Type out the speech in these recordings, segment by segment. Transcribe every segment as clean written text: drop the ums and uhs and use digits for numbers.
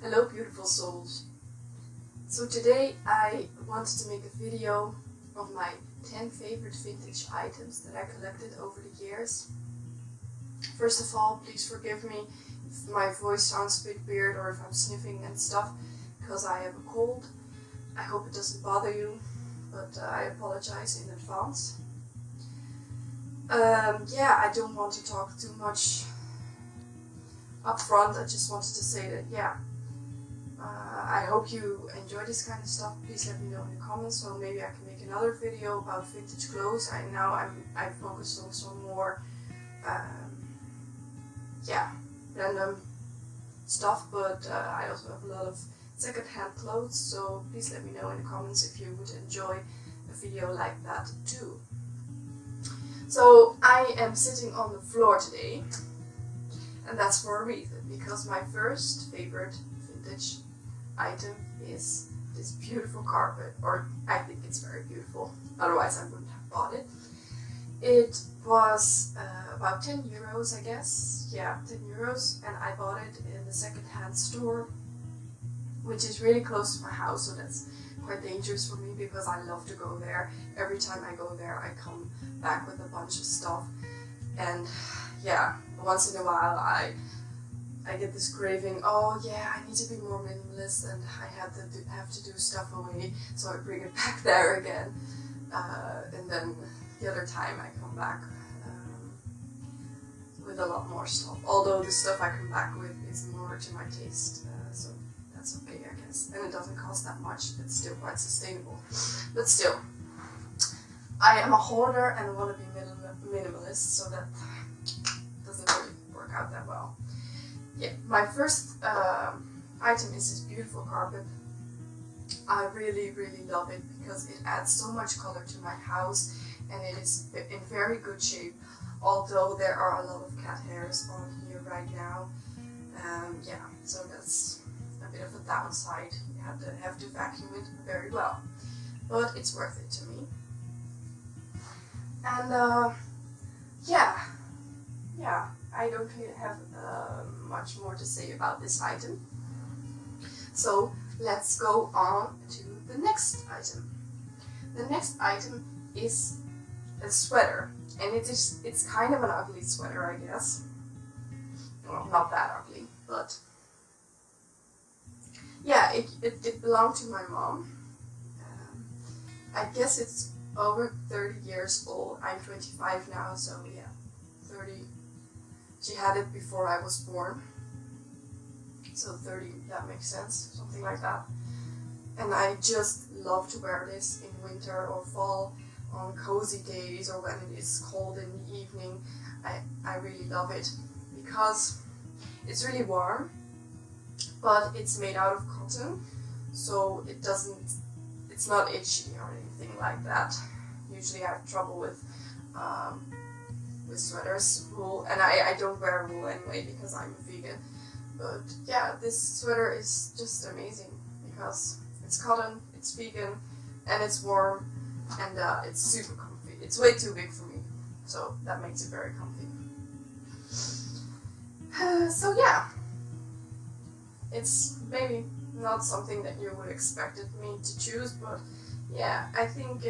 Hello beautiful souls. So today I wanted to make a video of my 10 favorite vintage items that I collected over the years. First of all, please forgive me if my voice sounds a bit weird or if I'm sniffing and stuff, because I have a cold. I hope it doesn't bother you, but I apologize in advance. I don't want to talk too much up front. I just wanted to say that I hope you enjoy this kind of stuff. Please let me know in the comments, so maybe I can make another video about vintage clothes. I focus on some more random stuff, but I also have a lot of second-hand clothes, so please let me know in the comments if you would enjoy a video like that too. So I am sitting on the floor today, and that's for a reason, because my first favorite vintage item is this beautiful carpet, or I think it's very beautiful, otherwise I wouldn't have bought it. It was about 10 euros, I guess, 10 euros, and I bought it in the second-hand store, which is really close to my house, so that's quite dangerous for me because I love to go there. Every time I go there I come back with a bunch of stuff, and once in a while I get this craving, I need to be more minimalist and I have to do stuff away, so I bring it back there again, and then the other time I come back with a lot more stuff, although the stuff I come back with is more to my taste, so that's okay I guess, and it doesn't cost that much, it's still quite sustainable. But still, I am a hoarder and I want to be minimalist, so that doesn't really work out that well. My first item is this beautiful carpet. I really love it because it adds so much color to my house, and it is in very good shape, although there are a lot of cat hairs on here right now. So that's a bit of a downside. You have to vacuum it very well, but it's worth it to me. And I don't really have much more to say about this item. So let's go on to the next item. The next item is a sweater, and it's kind of an ugly sweater, I guess. Well, not that ugly, but it belonged to my mom. I guess it's over 30 years old. I'm 25 now, so 30. She had it before I was born, so 30, that makes sense, something like that. And I just love to wear this in winter or fall, on cozy days, or when it is cold in the evening. I really love it because it's really warm, but it's made out of cotton, so it's not itchy or anything like that. Usually I have trouble with sweaters, wool, and I don't wear wool anyway because I'm a vegan. But this sweater is just amazing because it's cotton, it's vegan, and it's warm, and it's super comfy. It's way too big for me, so that makes it very comfy. It's maybe not something that you would expected me to choose, but I think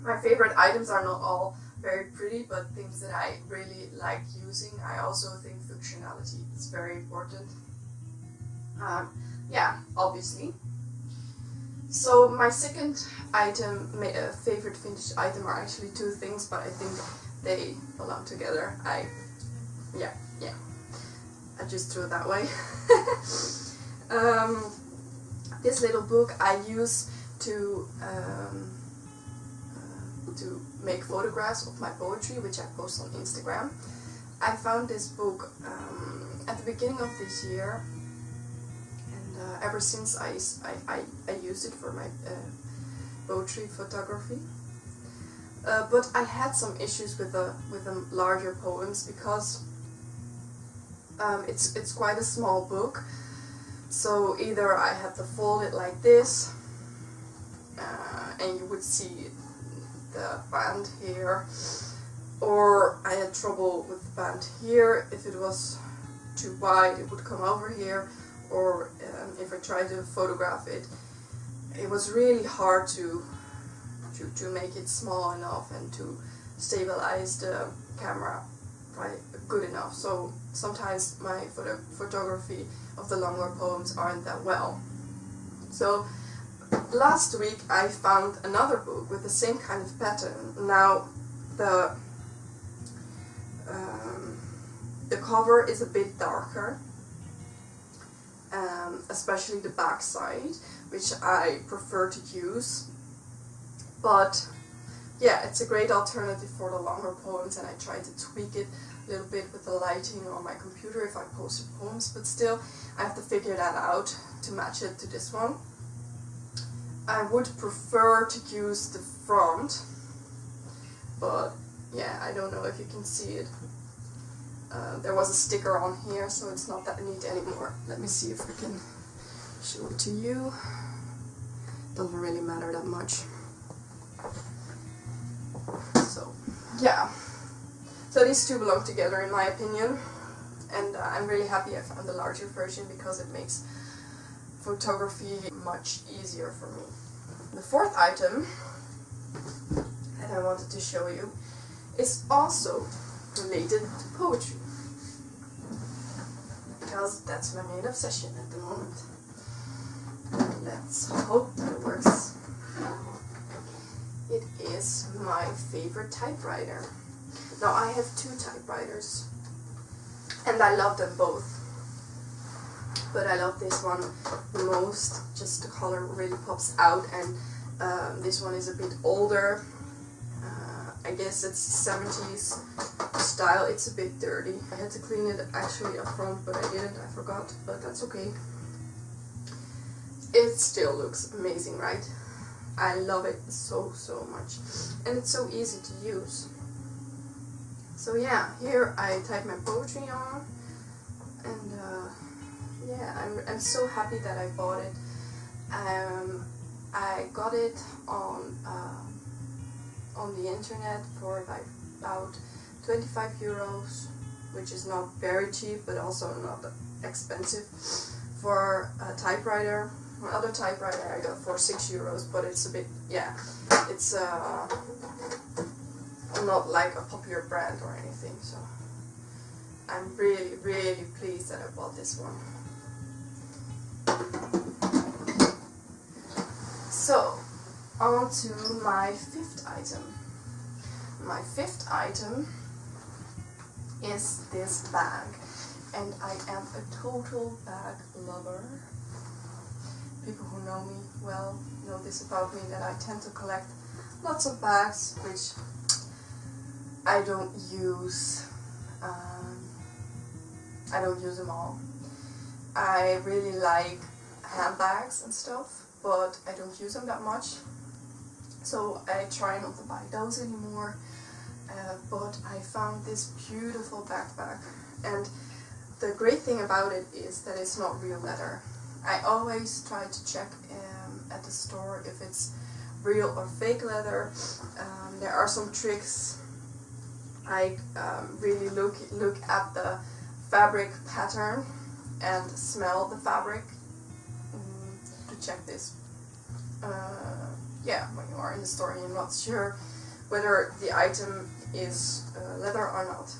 my favorite items are not all very pretty, but things that I really like using. I also think functionality is very important. Obviously. So my second item, favorite vintage item, are actually two things, but I think they belong together. I just threw it that way. This little book I use to make photographs of my poetry, which I post on Instagram. I found this book at the beginning of this year, and ever since I used it for my poetry photography. But I had some issues with the larger poems because it's quite a small book. So either I had to fold it like this, and you would see the band here, or I had trouble with the band here. If it was too wide, it would come over here, or if I try to photograph it, it was really hard to make it small enough and to stabilize the camera right good enough. So sometimes my photography of the longer poems aren't that well. So last week I found another book with the same kind of pattern. Now the cover is a bit darker, especially the back side, which I prefer to use, but yeah, it's a great alternative for the longer poems, and I try to tweak it a little bit with the lighting on my computer if I post poems, but still I have to figure that out to match it to this one. I would prefer to use the front, but yeah, I don't know if you can see it. There was a sticker on here, so it's not that neat anymore. Let me see if I can show it to you. Doesn't really matter that much. So, yeah. So these two belong together in my opinion, and I'm really happy I found the larger version because it makes photography much easier for me. The fourth item that I wanted to show you is also related to poetry, because that's my main obsession at the moment. Let's hope that it works. It is my favorite typewriter. Now I have two typewriters and I love them both, but I love this one the most. Just the color really pops out, and this one is a bit older. I guess it's 70s style. It's a bit dirty. I had to clean it actually up front, but I didn't. I forgot, but that's okay. It still looks amazing, right? I love it so much, and it's so easy to use. So yeah, here I type my poetry on, and yeah, I'm so happy that I bought it. I got it on the internet for like about 25 euros, which is not very cheap, but also not expensive for a typewriter. My other typewriter I got for 6 euros, but it's a bit, yeah, it's not like a popular brand or anything, so I'm really pleased that I bought this one. So, on to my fifth item. My fifth item is this bag, and I am a total bag lover. People who know me well know this about me, that I tend to collect lots of bags, which I don't use. I don't use them all. I really like handbags and stuff, but I don't use them that much, so I try not to buy those anymore. But I found this beautiful backpack, and the great thing about it is that it's not real leather. I always try to check at the store if it's real or fake leather. There are some tricks. I really look at the fabric pattern and smell the fabric to check this. Yeah, when you are in the store and you're not sure whether the item is leather or not.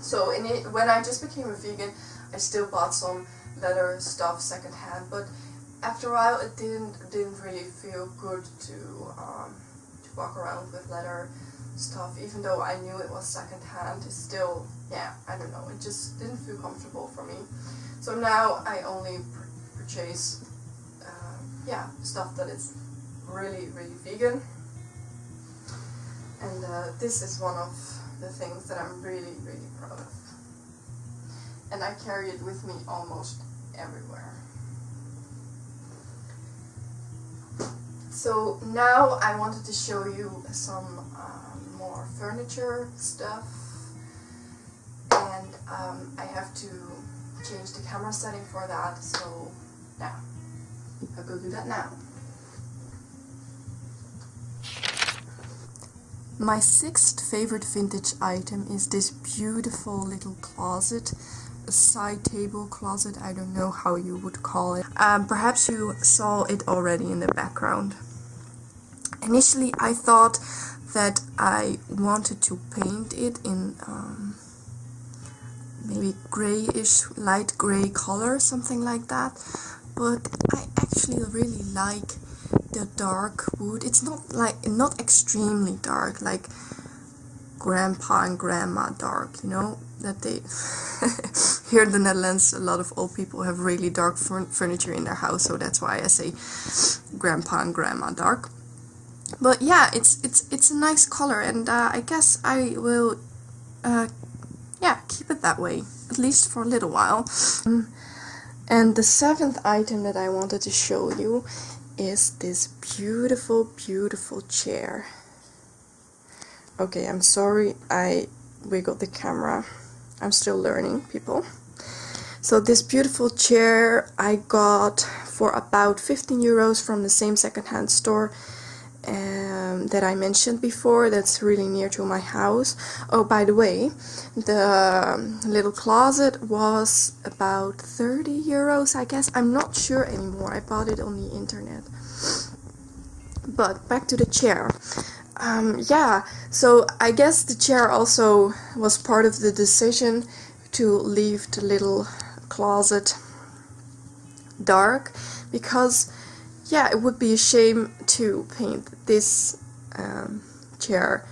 So when I just became a vegan, I still bought some leather stuff secondhand, but after a while it didn't really feel good to walk around with leather stuff, even though I knew it was secondhand. It's still, yeah, I don't know, it just didn't feel comfortable for me. So now I only purchase yeah, stuff that is really vegan, and this is one of the things that I'm really proud of, and I carry it with me almost everywhere. So now I wanted to show you some more furniture stuff, and I have to change the camera setting for that, so now I'll go do that now. My sixth favorite vintage item is this beautiful little closet, side table closet. I don't know how you would call it. Perhaps you saw it already in the background. Initially I thought that I wanted to paint it in maybe grayish, light gray color, something like that, but I actually really like the dark wood. It's not extremely dark, like grandpa and grandma dark, you know, that they here in the Netherlands a lot of old people have really dark furniture in their house, so that's why I say grandpa and grandma dark. But yeah, it's a nice color, and I guess I will keep it that way, at least for a little while. And the 7th item that I wanted to show you is this beautiful, beautiful chair. Okay, I'm sorry I wiggled the camera. I'm still learning, people. So this beautiful chair I got for about 15 euros from the same secondhand store that I mentioned before, that's really near to my house. Oh, by the way, the little closet was about 30 euros, I guess. I'm not sure anymore. I bought it on the internet. But back to the chair. Yeah, so I guess the chair also was part of the decision to leave the little closet dark, because yeah, it would be a shame to paint this chair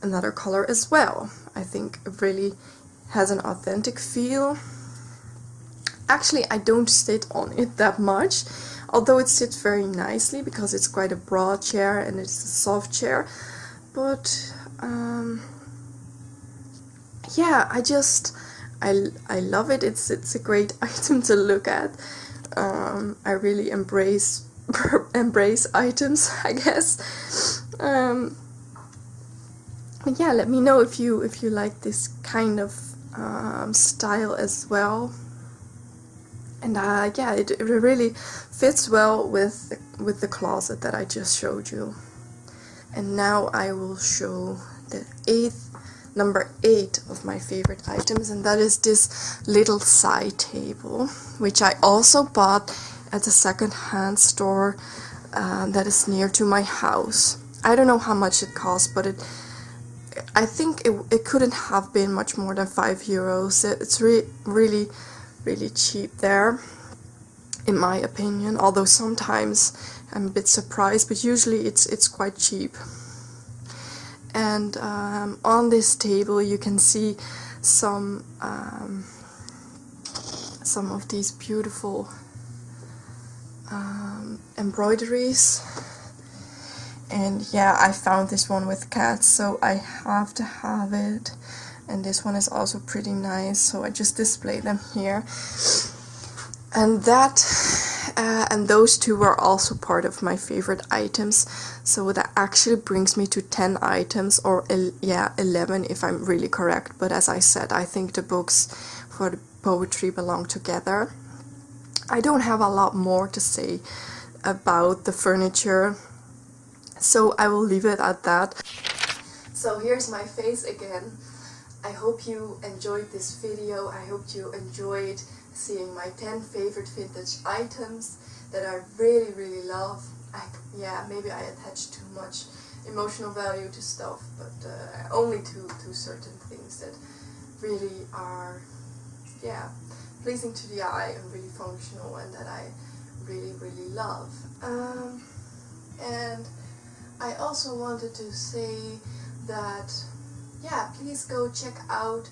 another color as well. I think it really has an authentic feel. Actually, I don't sit on it that much, although it sits very nicely because it's quite a broad chair and it's a soft chair. But yeah, I love it. It's a great item to look at. I really embrace items, I guess. But yeah, let me know if you like this kind of style as well. And yeah, it really fits well with the closet that I just showed you. And now I will show the number 8 of my favorite items, and that is this little side table, which I also bought at a second-hand store that is near to my house. I don't know how much it cost, but I think it couldn't have been much more than 5 euros. It's really cheap there, in my opinion, although sometimes I'm a bit surprised, but usually it's quite cheap. And on this table you can see some of these beautiful embroideries. And yeah, I found this one with cats, so I have to have it. And this one is also pretty nice, so I just display them here. And and those two were also part of my favorite items, so that actually brings me to 10 items, or 11 if I'm really correct. But as I said, I think the books for the poetry belong together. I don't have a lot more to say about the furniture, so I will leave it at that. So here's my face again. I hope you enjoyed this video. I hope you enjoyed seeing my 10 favorite vintage items that I really love. Yeah, maybe I attach too much emotional value to stuff, but only to certain things that really are, yeah, pleasing to the eye and really functional, and that I really love. And I also wanted to say that, yeah, please go check out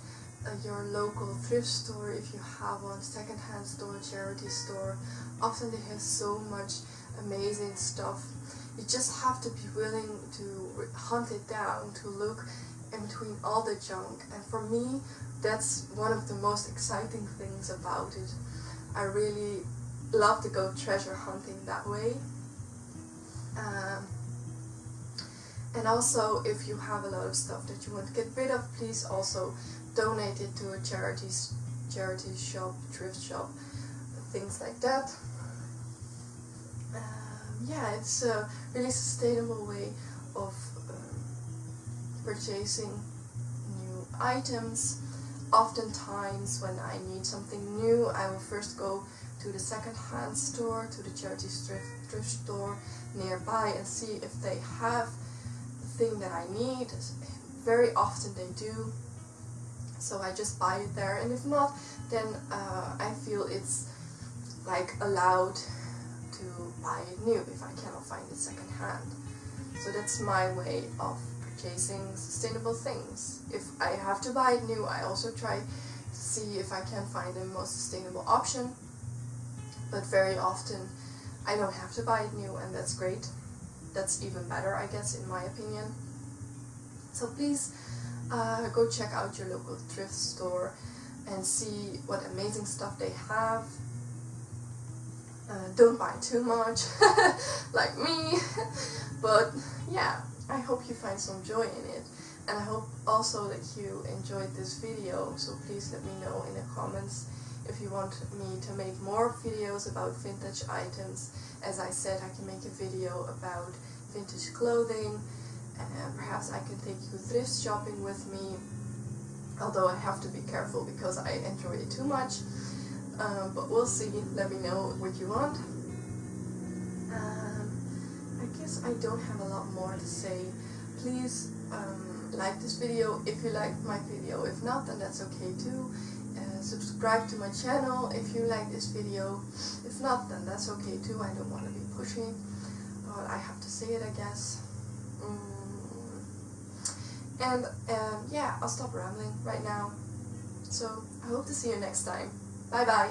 your local thrift store if you have one, secondhand store, charity store. Often they have so much amazing stuff. You just have to be willing to hunt it down, to look in between all the junk. And for me, that's one of the most exciting things about it. I really love to go treasure hunting that way. And also, if you have a lot of stuff that you want to get rid of, please also donate it to a charity shop, thrift shop, things like that. Yeah, it's a really sustainable way of purchasing new items. oftentimes when I need something new, I will first go to the second-hand store, to the charity thrift store nearby, and see if they have the thing that I need. Very often they do, so I just buy it there, and if not, then I feel it's like allowed to buy it new if I cannot find it second-hand. So that's my way of purchasing sustainable things. If I have to buy it new, I also try to see if I can find the most sustainable option. But very often I don't have to buy it new, and that's great. That's even better, I guess, in my opinion. So please go check out your local thrift store and see what amazing stuff they have. Don't buy too much, like me. But yeah, I hope you find some joy in it. And I hope also that you enjoyed this video. So please let me know in the comments if you want me to make more videos about vintage items. As I said, I can make a video about vintage clothing, and perhaps I can take you thrift shopping with me, although I have to be careful because I enjoy it too much. But we'll see. Let me know what you want. I guess I don't have a lot more to say. Please like this video if you liked my video. If not, then that's okay too. Subscribe to my channel if you like this video. If not, then that's okay too. I don't want to be pushy, but I have to say it, I guess. And yeah, I'll stop rambling right now. So I hope to see you next time. Bye bye.